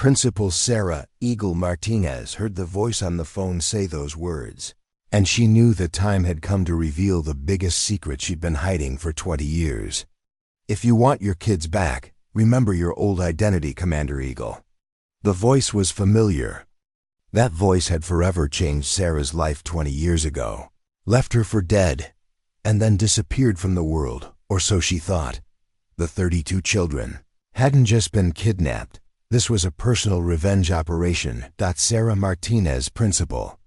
Principal Sarah Martinez heard the voice on the phone say those words, and she knew the time had come to reveal the biggest secret she'd been hiding for 20 years. "If you want your kids back, remember your old identity, Commander Eagle." The voice was familiar. That voice had forever changed Sarah's life 20 years ago, left her for dead, and then disappeared from the world, or so she thought. The 32 children hadn't just been kidnapped. This was a personal revenge operation. Sarah Martinez, principal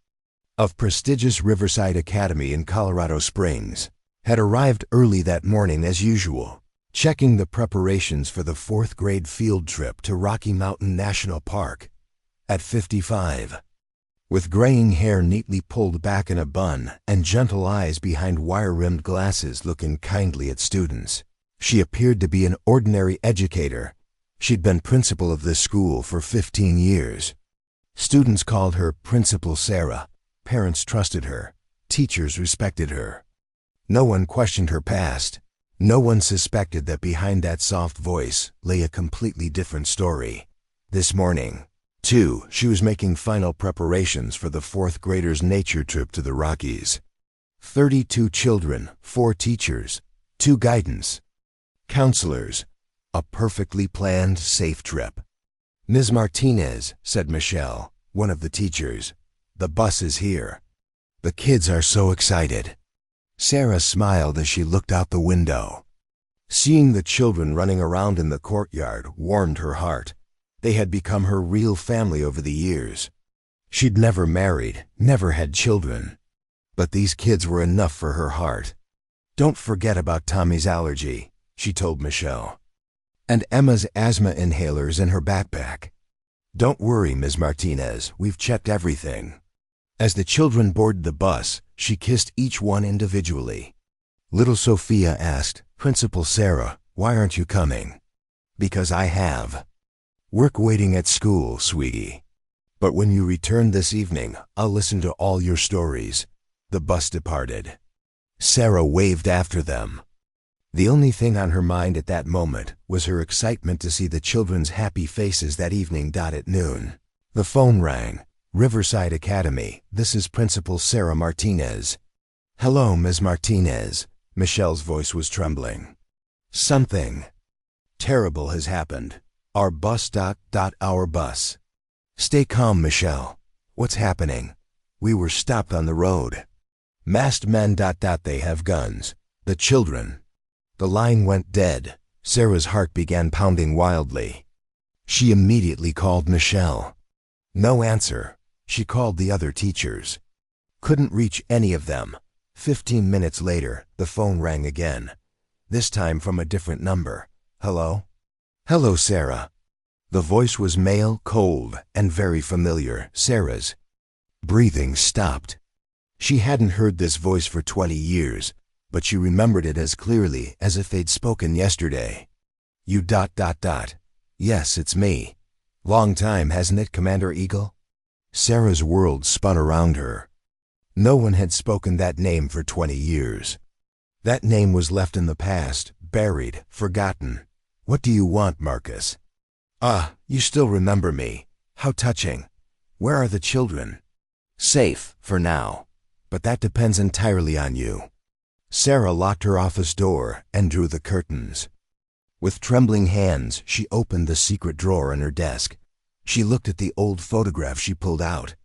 of prestigious Riverside Academy in Colorado Springs, had arrived early that morning as usual, checking the preparations for the 4th grade field trip to Rocky Mountain National Park. At 55, with graying hair neatly pulled back in a bun and gentle eyes behind wire-rimmed glasses looking kindly at students, she appeared to be an ordinary educator. She'd been principal of this school for 15 years. Students called her Principal Sarah. Parents trusted her. Teachers respected her. No one questioned her past. No one suspected that behind that soft voice lay a completely different story. This morning, too, she was making final preparations for the 4th graders' nature trip to the Rockies. 32 children, 4 teachers, 2 guidance counselors. A perfectly planned, safe trip. "Ms. Martinez," said Michelle, one of the teachers, "the bus is here." "The kids are so excited." Sarah smiled as she looked out the window. Seeing the children running around in the courtyard warmed her heart. They had become her real family over the years. She'd never married, never had children. But these kids were enough for her heart. "Don't forget about Tommy's allergy," she told Michelle. "And Emma's asthma inhalers in her backpack." "Don't worry, Ms. Martinez, we've checked everything." As the children boarded the bus, she kissed each one individually. Little Sophia asked, "Principal Sarah, why aren't you coming?" "Because I have work waiting at school, sweetie. But when you return this evening, I'll listen to all your stories." The bus departed. Sarah waved after them. The only thing on her mind at that moment was her excitement to see the children's happy faces that evening. At noon, the phone rang. "Riverside Academy, this is Principal Sarah Martinez." "Hello, Ms. Martinez." Michelle's voice was trembling. "Something terrible has happened. Our bus. Our bus." "Stay calm, Michelle. What's happening?" "We were stopped on the road. Masked men. They have guns. The children." The line went dead. Sarah's heart began pounding wildly. She immediately called Michelle. No answer. She called the other teachers. Couldn't reach any of them. 15 minutes later, the phone rang again. This time from a different number. "Hello?" "Hello, Sarah." The voice was male, cold, and very familiar. Sarah's breathing stopped. She hadn't heard this voice for 20 years. But she remembered it as clearly as if they'd spoken yesterday. "You. Yes, it's me. Long time, hasn't it, Commander Eagle?" Sarah's world spun around her. No one had spoken that name for 20 years. That name was left in the past, buried, forgotten. "What do you want, Marcus?" "Ah, you still remember me. How touching. Where are the children?" "Safe, for now. But that depends entirely on you." Sarah locked her office door and drew the curtains. With trembling hands, she opened the secret drawer in her desk. She looked at the old photograph she pulled out.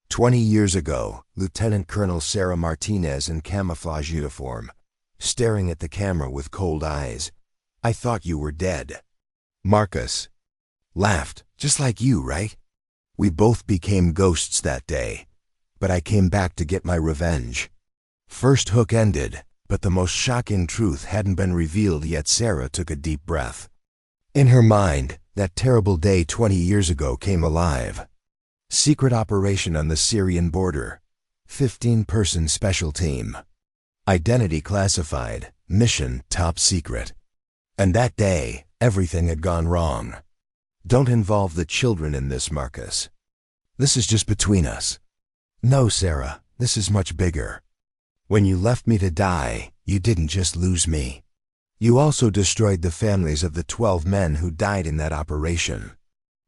20 years ago, Lieutenant Colonel Sarah Martinez in camouflage uniform, staring at the camera with cold eyes. "I thought you were dead." Marcus laughed. "Just like you, right? We both became ghosts that day. But I came back to get my revenge." First hook ended. But the most shocking truth hadn't been revealed yet. Sarah took a deep breath. In her mind, that terrible day 20 years ago came alive. Secret operation on the Syrian border. 15-person special team. Identity classified. Mission top secret. And that day, everything had gone wrong. "Don't involve the children in this, Marcus. This is just between us." "No, Sarah, this is much bigger. When you left me to die, you didn't just lose me. You also destroyed the families of the 12 men who died in that operation.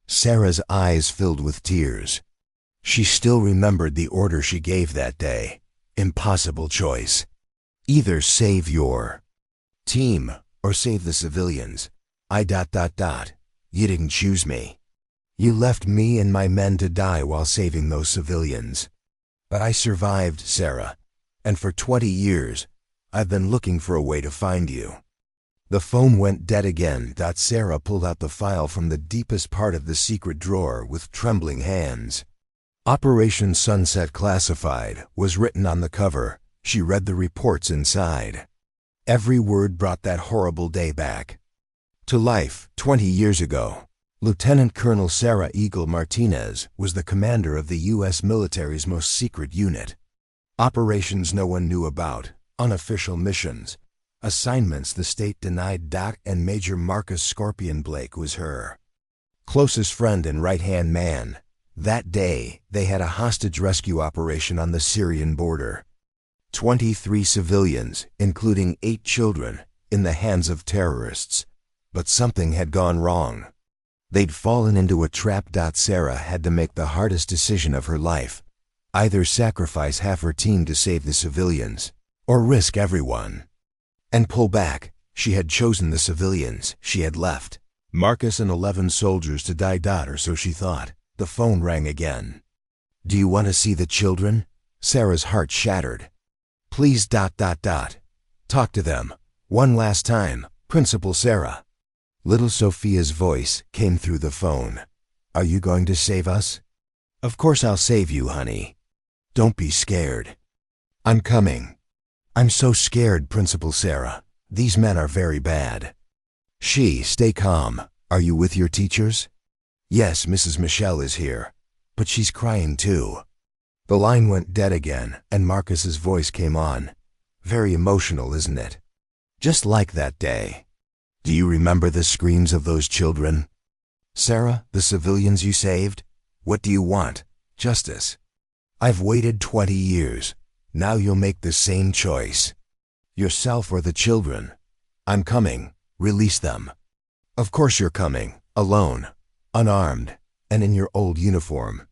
Sarah's eyes filled with tears. She still remembered the order she gave that day. Impossible choice. Either save your team or save the civilians. You didn't choose me. You left me and my men to die while saving those civilians. But I survived, Sarah. And for 20 years, I've been looking for a way to find you. The phone went dead again. Sarah pulled out the file from the deepest part of the secret drawer with trembling hands. Operation Sunset Classified was written on the cover. She read the reports inside. Every word brought that horrible day back to life. 20 years ago, Lieutenant Colonel Sarah Martinez was the commander of the U.S. military's most secret unit. Operations no one knew about, unofficial missions, assignments the state denied. And Major Marcus Scorpion Blake was her closest friend and right-hand man. That day, they had a hostage rescue operation on the Syrian border. 23 civilians, including 8 children, in the hands of terrorists. But something had gone wrong. They'd fallen into a trap. Sarah had to make the hardest decision of her life. Either sacrifice half her team to save the civilians, or risk everyone and pull back. She had chosen the civilians. She had left Marcus and 11 soldiers to die. Or so she thought. The phone rang again. Do you want to see the children? Sarah's heart shattered. Please. Talk to them. One last time, Principal Sarah. Little Sophia's voice came through the phone. Are you going to save us? Of course I'll save you, honey. Don't be scared. I'm coming. I'm so scared, Principal Sarah. These men are very bad. Stay calm. Are you with your teachers? Yes, Mrs. Michelle is here, but she's crying too. The line went dead again, and Marcus's voice came on. Very emotional, isn't it? Just like that day. Do you remember the screams of those children? Sarah, the civilians you saved? What do you want? Justice. I've waited 20 years. Now you'll make the same choice. Yourself or the children. I'm coming. Release them. Of course you're coming. Alone. Unarmed. And in your old uniform.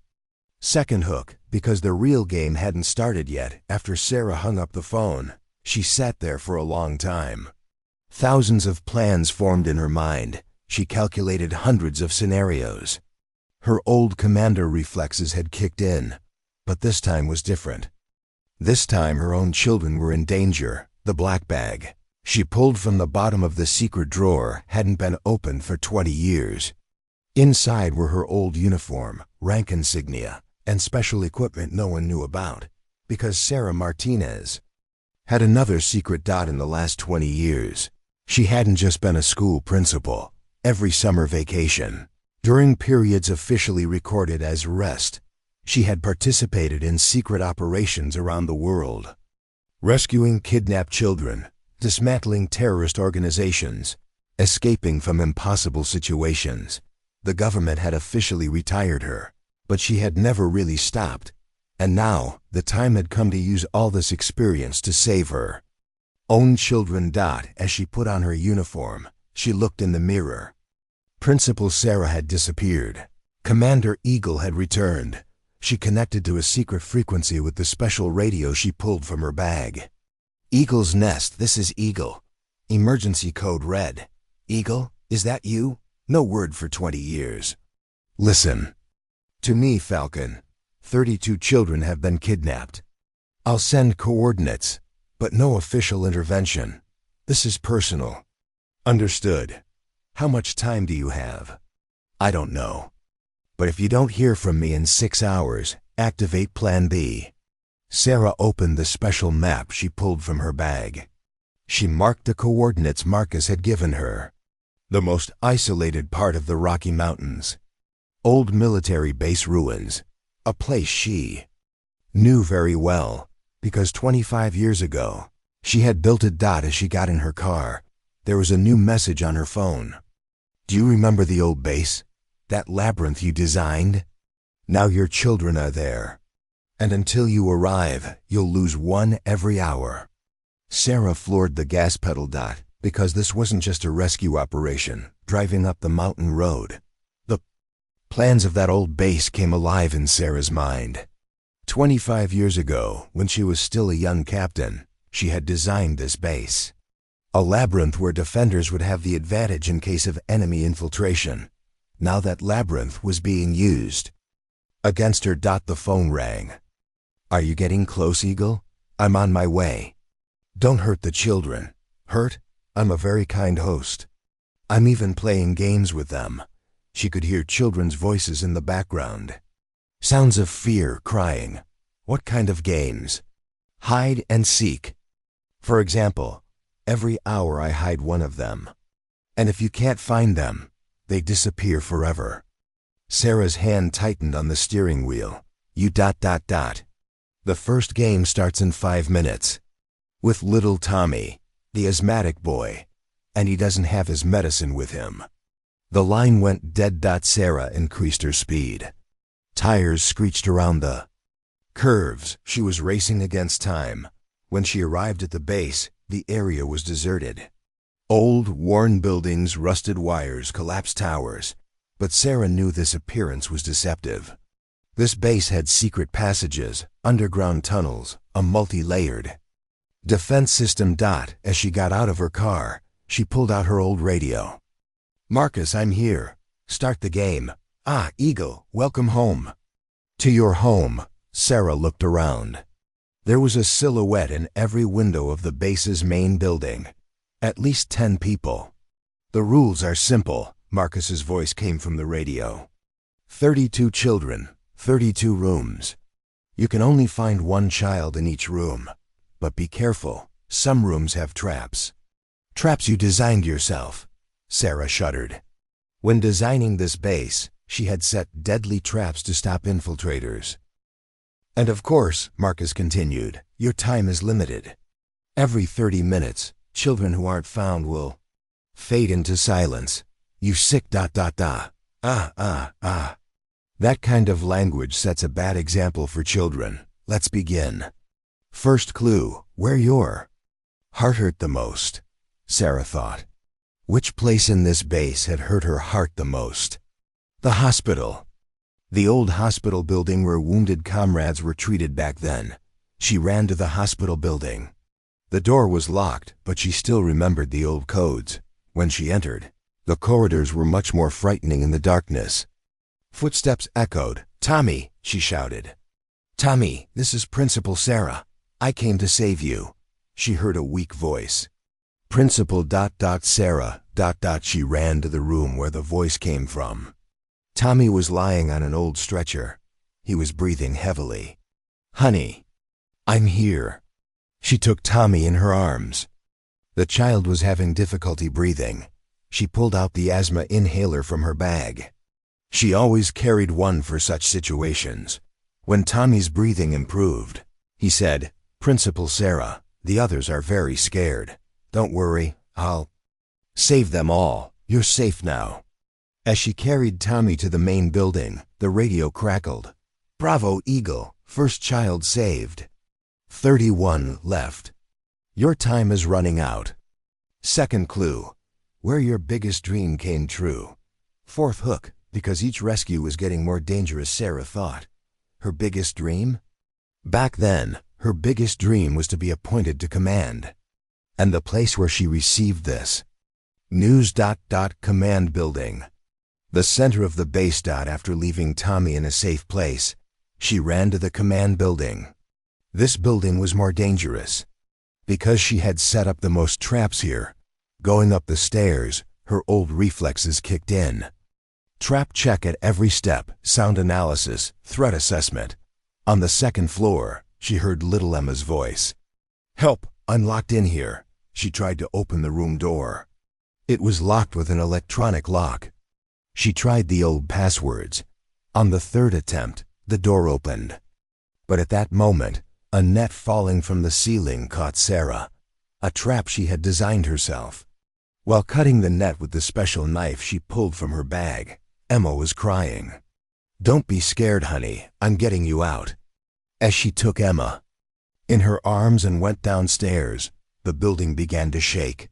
Second hook, because the real game hadn't started yet. After Sarah hung up the phone, she sat there for a long time. Thousands of plans formed in her mind. She calculated hundreds of scenarios. Her old commander reflexes had kicked in, but this time was different. This time her own children were in danger. The black bag she pulled from the bottom of the secret drawer hadn't been opened for 20 years. Inside were her old uniform, rank insignia, and special equipment no one knew about, because Sarah Martinez had another secret. In the last 20 years, she hadn't just been a school principal. Every summer vacation, during periods officially recorded as rest, she had participated in secret operations around the world, rescuing kidnapped children, dismantling terrorist organizations, escaping from impossible situations. The government had officially retired her, but she had never really stopped. And now, the time had come to use all this experience to save her own children. As she put on her uniform, she looked in the mirror. Principal Sarah had disappeared. Commander Eagle had returned. She connected to a secret frequency with the special radio she pulled from her bag. Eagle's nest. This is Eagle. Emergency code red. Eagle, is that you? No word for 20 years. Listen. To me, Falcon. 32 children have been kidnapped. I'll send coordinates, but no official intervention. This is personal. Understood. How much time do you have? I don't know. But if you don't hear from me in 6 hours, activate Plan B. Sarah opened the special map she pulled from her bag. She marked the coordinates Marcus had given her. The most isolated part of the Rocky Mountains. Old military base ruins. A place she knew very well, because 25 years ago, she had built it. As she got in her car, there was a new message on her phone. Do you remember the old base? That labyrinth you designed? Now your children are there. And until you arrive, you'll lose one every hour. Sarah floored the gas pedal. Because this wasn't just a rescue operation, driving up the mountain road. The Plans of that old base came alive in Sarah's mind. 25 years ago, when she was still a young captain, she had designed this base. A labyrinth where defenders would have the advantage in case of enemy infiltration. Now that labyrinth was being used. Against her. The phone rang. "Are you getting close, Eagle? I'm on my way. Don't hurt the children." "Hurt? I'm a very kind host. I'm even playing games with them." She could hear children's voices in the background. Sounds of fear, crying. "What kind of games?" "Hide and seek. For example, every hour I hide one of them. And if you can't find them, they disappear forever." Sarah's hand tightened on the steering wheel. The first game starts in 5 minutes. With little Tommy, the asthmatic boy, and he doesn't have his medicine with him. The line went dead. Sarah increased her speed. Tires screeched around the curves. She was racing against time. When she arrived at the base, the area was deserted. Old, worn buildings, rusted wires, collapsed towers. But Sarah knew this appearance was deceptive. This base had secret passages, underground tunnels, a multi-layered defense system. As she got out of her car, she pulled out her old radio. "Marcus, I'm here. Start the game." "Ah, Eagle, welcome home." "To your home." Sarah looked around. There was a silhouette in every window of the base's main building. At least 10 people. "The rules are simple," Marcus's voice came from the radio. 32 children, 32 rooms. You can only find one child in each room. But be careful, some rooms have traps. "Traps you designed yourself." Sarah shuddered. When designing this base, she had set deadly traps to stop infiltrators. "And of course," Marcus continued, "your time is limited. Every 30 minutes, children who aren't found will fade into silence. You sick. That kind of language sets a bad example for children. Let's begin. First clue, where your heart hurt the most." Sarah thought. Which place in this base had hurt her heart the most? The hospital. The old hospital building where wounded comrades were treated back then. She ran to the hospital building. The door was locked, but she still remembered the old codes. When she entered, the corridors were much more frightening in the darkness. Footsteps echoed. "Tommy," she shouted. "Tommy, this is Principal Sarah. I came to save you." She heard a weak voice. Principal Sarah. She ran to the room where the voice came from. Tommy was lying on an old stretcher. He was breathing heavily. "Honey, I'm here." She took Tommy in her arms. The child was having difficulty breathing. She pulled out the asthma inhaler from her bag. She always carried one for such situations. When Tommy's breathing improved, he said, "Principal Sarah, the others are very scared. Don't worry, I'll save them all. You're safe now." As she carried Tommy to the main building, the radio crackled. "Bravo, Eagle, first child saved. 31 left. Your time is running out." Second clue, where your biggest dream came true. Fourth hook, because each rescue was getting more dangerous, Sarah thought. Her biggest dream? Back then, her biggest dream was to be appointed to command. And the place where she received this. News. Command building. The center of the base. After leaving Tommy in a safe place, she ran to the command building. This building was more dangerous. Because she had set up the most traps here. Going up the stairs, her old reflexes kicked in. Trap check at every step, sound analysis, threat assessment. On the second floor, she heard little Emma's voice. "Help, I'm locked in here." She tried to open the room door. It was locked with an electronic lock. She tried the old passwords. On the third attempt, the door opened. But at that moment, a net falling from the ceiling caught Sarah. A trap she had designed herself. While cutting the net with the special knife she pulled from her bag, Emma was crying. "Don't be scared, honey, I'm getting you out." As she took Emma in her arms and went downstairs, the building began to shake.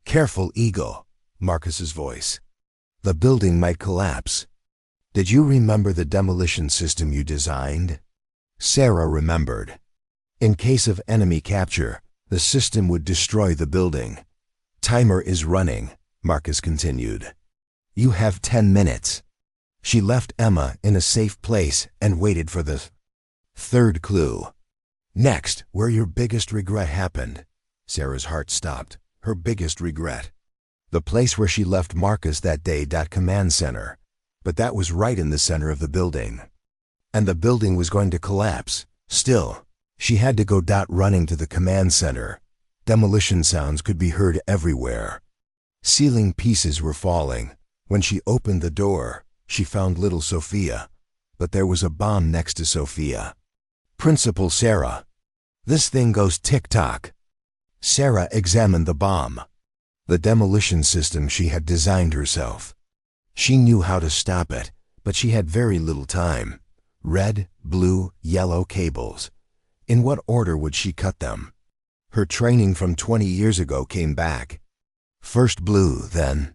"Careful, Eagle," Marcus's voice. "The building might collapse." Did you remember the demolition system you designed? Sarah remembered. In case of enemy capture, the system would destroy the building. Timer is running, Marcus continued. You have 10 minutes. She left Emma in a safe place and waited for the third clue. Next, where your biggest regret happened. Sarah's heart stopped. Her biggest regret. The place where she left Marcus that day. Command center. But that was right in the center of the building. And the building was going to collapse. Still, she had to go. Running to the command center. Demolition sounds could be heard everywhere. Ceiling pieces were falling. When she opened the door, she found little Sophia. But there was a bomb next to Sophia. Principal Sarah. This thing goes tick-tock. Sarah examined the bomb. The demolition system she had designed herself. She knew how to stop it, but she had very little time. Red, blue, yellow cables. In what order would she cut them? Her training from 20 years ago came back. First blue, then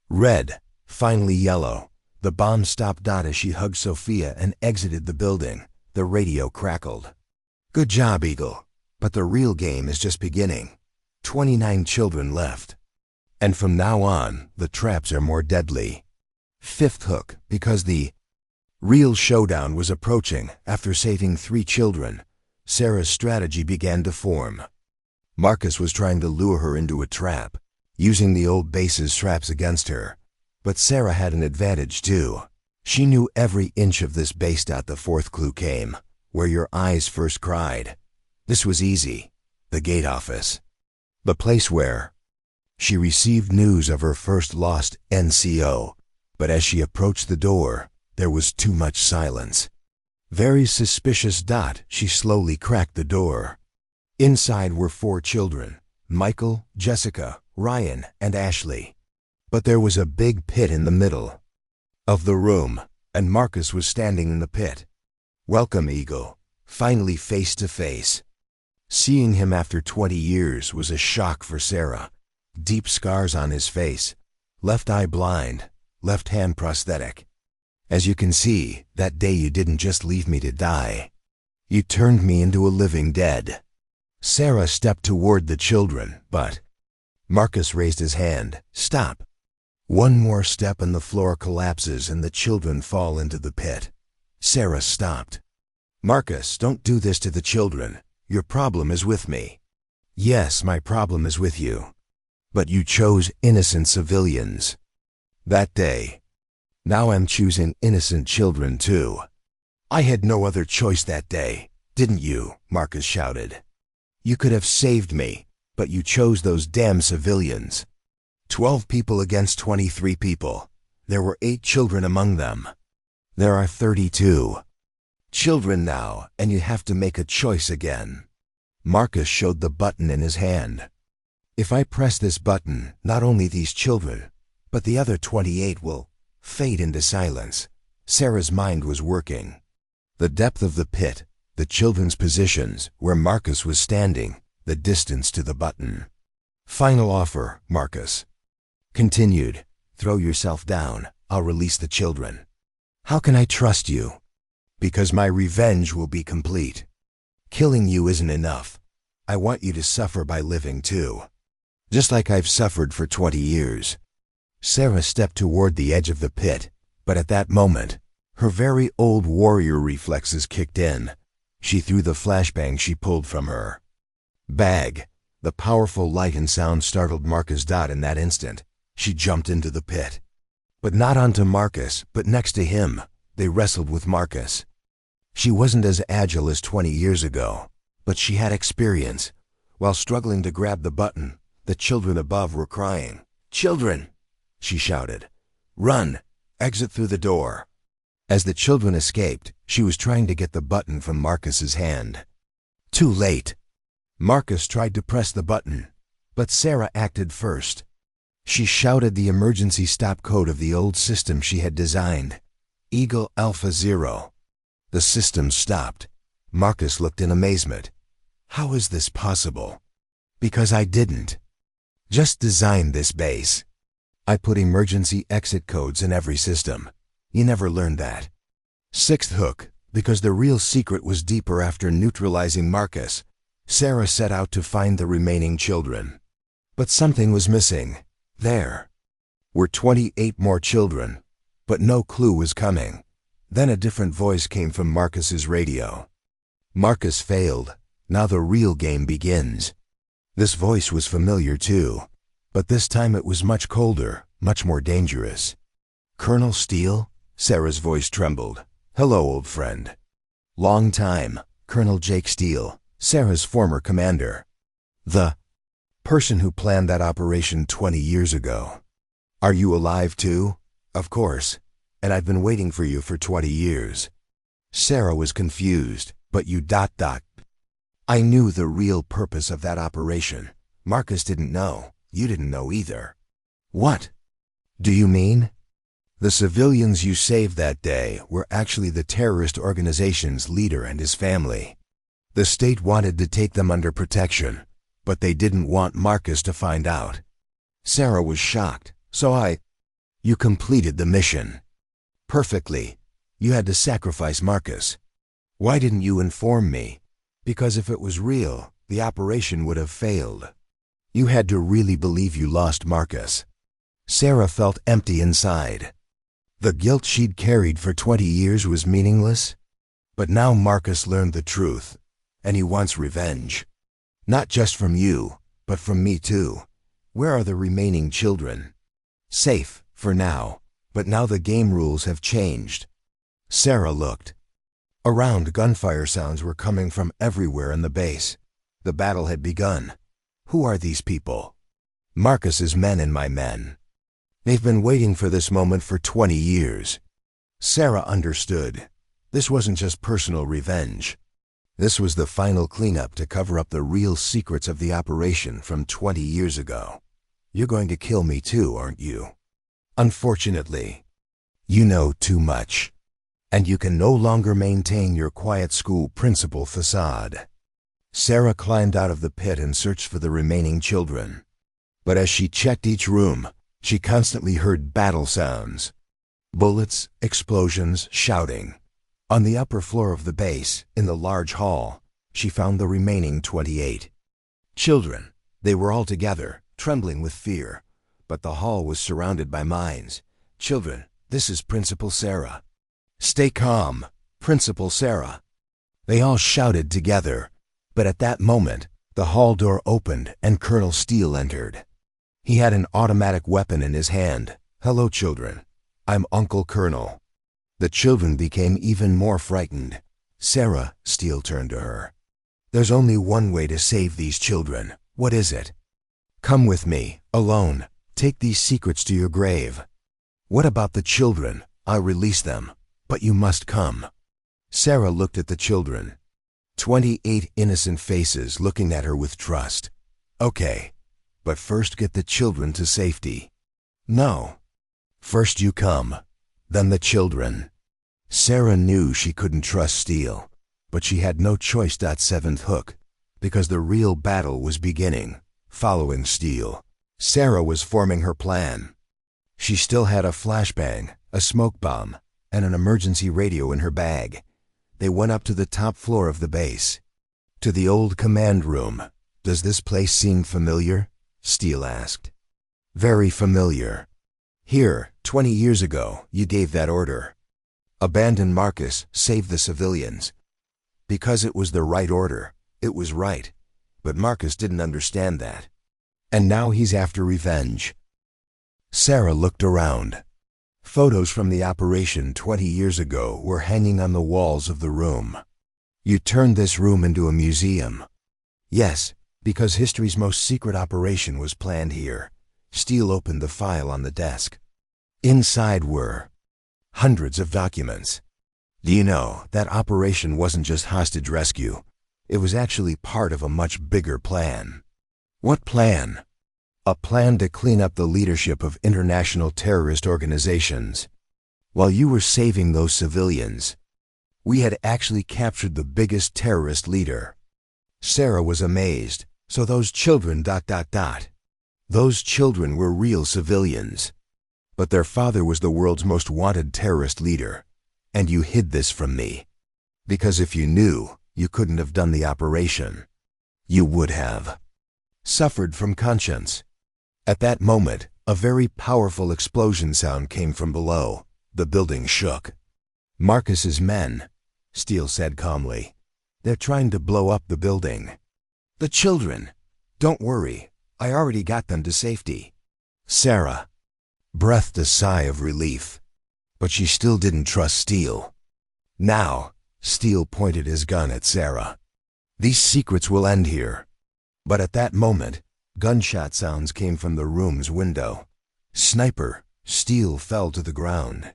red, finally yellow. The bomb stopped. As she hugged Sophia and exited the building, the radio crackled. Good job, Eagle. But the real game is just beginning. 29 children left. And from now on, the traps are more deadly. Fifth hook, because the real showdown was approaching. After saving 3 children, Sarah's strategy began to form. Marcus was trying to lure her into a trap, using the old base's traps against her. But Sarah had an advantage too. She knew every inch of this base. The fourth clue came, where your eyes first cried. This was easy. The gate office. The place where she received news of her first lost NCO. But as she approached the door, there was too much silence. Very suspicious. She slowly cracked the door. Inside were 4 children, Michael, Jessica, Ryan, and Ashley. But there was a big pit in the middle of the room, and Marcus was standing in the pit. Welcome, Eagle. Finally face to face. Seeing him after 20 years was a shock for Sarah. Deep scars on his face. Left eye blind, left hand prosthetic. As you can see, that day you didn't just leave me to die. You turned me into a living dead. Sarah stepped toward the children, but Marcus raised his hand. Stop. One more step and the floor collapses and the children fall into the pit. Sarah stopped. Marcus, don't do this to the children. Your problem is with me. Yes, my problem is with you. But you chose innocent civilians. That day. Now I'm choosing innocent children too. I had no other choice that day, didn't you? Marcus shouted. You could have saved me, but you chose those damn civilians. 12 people against 23 people. There were 8 children among them. There are 32 children now, and you have to make a choice again. Marcus showed the button in his hand. If I press this button, not only these children, but the other 28 will fade into silence. Sarah's mind was working. The depth of the pit, the children's positions, where Marcus was standing, the distance to the button. Final offer, Marcus. Continued. Throw yourself down. I'll release the children. How can I trust you? Because my revenge will be complete. Killing you isn't enough. I want you to suffer by living too. Just like I've suffered for 20 years. Sarah stepped toward the edge of the pit, but at that moment, her very old warrior reflexes kicked in. She threw the flashbang she pulled from her bag. The powerful light and sound startled Marcus. In that instant, she jumped into the pit. But not onto Marcus, but next to him. They wrestled with Marcus. She wasn't as agile as 20 years ago, but she had experience. While struggling to grab the button, the children above were crying. Children! She shouted. Run! Exit through the door. As the children escaped, she was trying to get the button from Marcus's hand. Too late. Marcus tried to press the button, but Sarah acted first. She shouted the emergency stop code of the old system she had designed. Eagle Alpha 0. The system stopped. Marcus looked in amazement. How is this possible? Because I didn't just design this base. I put emergency exit codes in every system. You never learned that. Sixth hook, because the real secret was deeper after neutralizing Marcus, Sarah set out to find the remaining children. But something was missing. There were 28 more children, but no clue was coming. Then a different voice came from Marcus's radio. Marcus failed. Now the real game begins. This voice was familiar too, but this time it was much colder, much more dangerous. Colonel Steele? Sarah's voice trembled. Hello, old friend. Long time, Colonel Jake Steele, Sarah's former commander. The person who planned that operation 20 years ago. Are you alive too? Of course. And I've been waiting for you for 20 years. Sarah was confused, but you ... I knew the real purpose of that operation. Marcus didn't know. You didn't know either. What do you mean? The civilians you saved that day were actually the terrorist organization's leader and his family. The state wanted to take them under protection, but they didn't want Marcus to find out. Sarah was shocked, so You completed the mission. Perfectly. You had to sacrifice Marcus. Why didn't you inform me? Because if it was real, the operation would have failed. You had to really believe you lost Marcus. Sarah felt empty inside. The guilt she'd carried for 20 years was meaningless. But now Marcus learned the truth, and he wants revenge. Not just from you, but from me too. Where are the remaining children? Safe, for now, but now the game rules have changed. Sarah looked. Around, gunfire sounds were coming from everywhere in the base. The battle had begun. Who are these people? Marcus's men and my men. They've been waiting for this moment for 20 years. Sarah understood. This wasn't just personal revenge. This was the final cleanup to cover up the real secrets of the operation from 20 years ago. You're going to kill me too, aren't you? Unfortunately, you know too much. And you can no longer maintain your quiet school principal facade. Sarah climbed out of the pit and searched for the remaining children. But as she checked each room, she constantly heard battle sounds. Bullets, explosions, shouting. On the upper floor of the base, in the large hall, she found the remaining 28. Children. They were all together, trembling with fear. But the hall was surrounded by mines. Children, this is Principal Sarah. Stay calm, Principal Sarah. They all shouted together. But at that moment, the hall door opened and Colonel Steele entered. He had an automatic weapon in his hand. Hello, children. I'm Uncle Colonel. The children became even more frightened. Sarah, Steele turned to her. There's only one way to save these children. What is it? Come with me, alone. Take these secrets to your grave. What about the children? I'll release them. But you must come. Sarah looked at the children. 28 innocent faces looking at her with trust. Okay, but first get the children to safety. No. First you come, then the children. Sarah knew she couldn't trust Steele, but she had no choice. Seventh hook, because the real battle was beginning, following Steele. Sarah was forming her plan. She still had a flashbang, a smoke bomb, and an emergency radio in her bag. They went up to the top floor of the base. To the old command room. Does this place seem familiar? Steele asked. Very familiar. Here, 20 years ago, you gave that order. Abandon Marcus, save the civilians. Because it was the right order. It was right. But Marcus didn't understand that. And now he's after revenge. Sarah looked around. Photos from the operation 20 years ago were hanging on the walls of the room. You turned this room into a museum. Yes, because history's most secret operation was planned here. Steele opened the file on the desk. Inside were hundreds of documents. Do you know, that operation wasn't just hostage rescue. It was actually part of a much bigger plan. What plan? A plan to clean up the leadership of international terrorist organizations. While you were saving those civilians, we had actually captured the biggest terrorist leader. Sarah was amazed. So those children ... Those children were real civilians. But their father was the world's most wanted terrorist leader. And you hid this from me. Because if you knew, you couldn't have done the operation. You would have suffered from conscience. At that moment, a very powerful explosion sound came from below. The building shook. Marcus's men, Steele said calmly. They're trying to blow up the building. The children. Don't worry, I already got them to safety. Sarah breathed a sigh of relief. But she still didn't trust Steele. Now, Steele pointed his gun at Sarah. These secrets will end here. But at that moment, gunshot sounds came from the room's window. Sniper, Steele fell to the ground.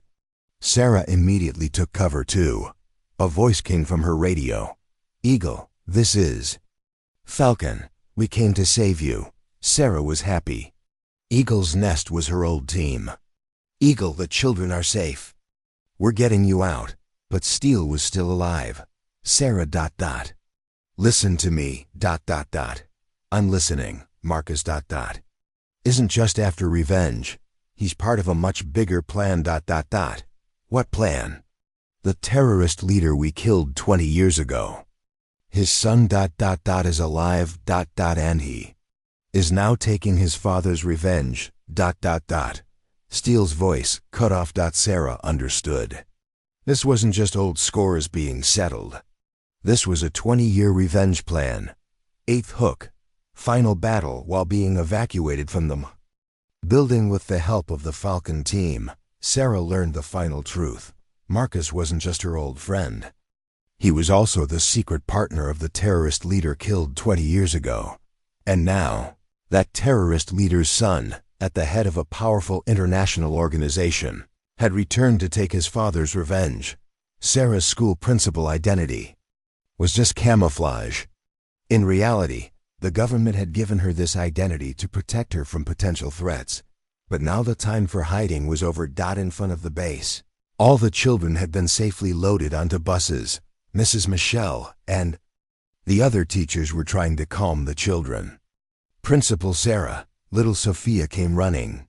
Sarah immediately took cover too. A voice came from her radio. Eagle, this is Falcon, we came to save you. Sarah was happy. Eagle's Nest was her old team. Eagle, the children are safe. We're getting you out. But Steele was still alive. Sarah ... Listen to me ... I'm listening, Marcus ... Isn't just after revenge. He's part of a much bigger plan ... What plan? The terrorist leader we killed 20 years ago. His son ... is alive ... and he is now taking his father's revenge ... Steele's voice cut off. Sarah understood. This wasn't just old scores being settled. This was a 20-year revenge plan. Eighth hook. Final battle while being evacuated from the building with the help of the Falcon team. Sarah learned the final truth. Marcus wasn't just her old friend. He was also the secret partner of the terrorist leader killed 20 years ago. And now, that terrorist leader's son, at the head of a powerful international organization, had returned to take his father's revenge. Sarah's school principal identity was just camouflage. In reality, the government had given her this identity to protect her from potential threats. But now the time for hiding was over. In front of the base, all the children had been safely loaded onto buses. Mrs. Michelle and the other teachers were trying to calm the children. Principal Sarah, little Sophia came running.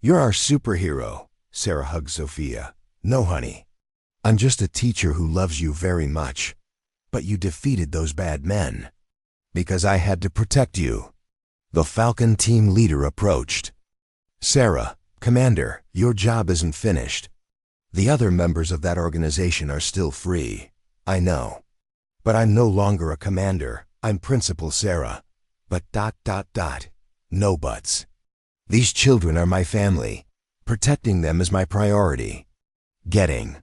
You're our superhero. Sarah hugged Sophia. No, honey. I'm just a teacher who loves you very much. But you defeated those bad men. Because I had to protect you. The Falcon team leader approached. Sarah, Commander, your job isn't finished. The other members of that organization are still free. I know. But I'm no longer a commander. I'm Principal Sarah. But ... No buts. These children are my family. Protecting them is my priority. Getting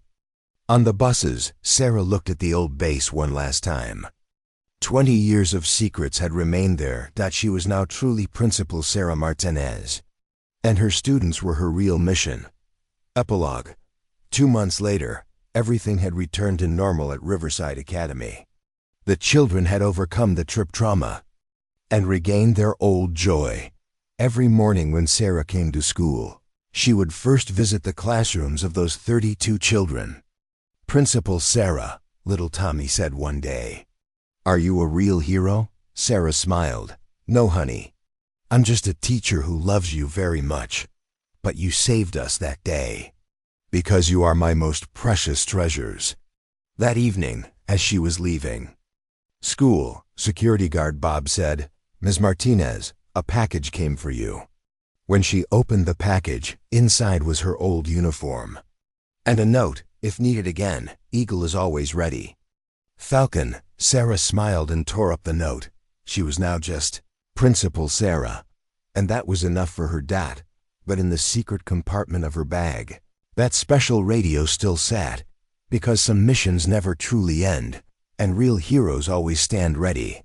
on the buses, Sarah looked at the old base one last time. 20 years of secrets had remained there. She was now truly Principal Sarah Martinez. And her students were her real mission. Epilogue. 2 months later, everything had returned to normal at Riverside Academy. The children had overcome the trip trauma and regained their old joy. Every morning when Sarah came to school, she would first visit the classrooms of those 32 children. Principal Sarah, little Tommy said one day. Are you a real hero? Sarah smiled. No, honey. I'm just a teacher who loves you very much. But you saved us that day. Because you are my most precious treasures. That evening, as she was leaving school, security guard Bob said, Ms. Martinez, a package came for you. When she opened the package, inside was her old uniform. And a note, if needed again, Eagle is always ready. Falcon, Sarah smiled and tore up the note. She was now just Principal Sarah. And that was enough for her dad. But in the secret compartment of her bag, that special radio still sat. Because some missions never truly end, and real heroes always stand ready.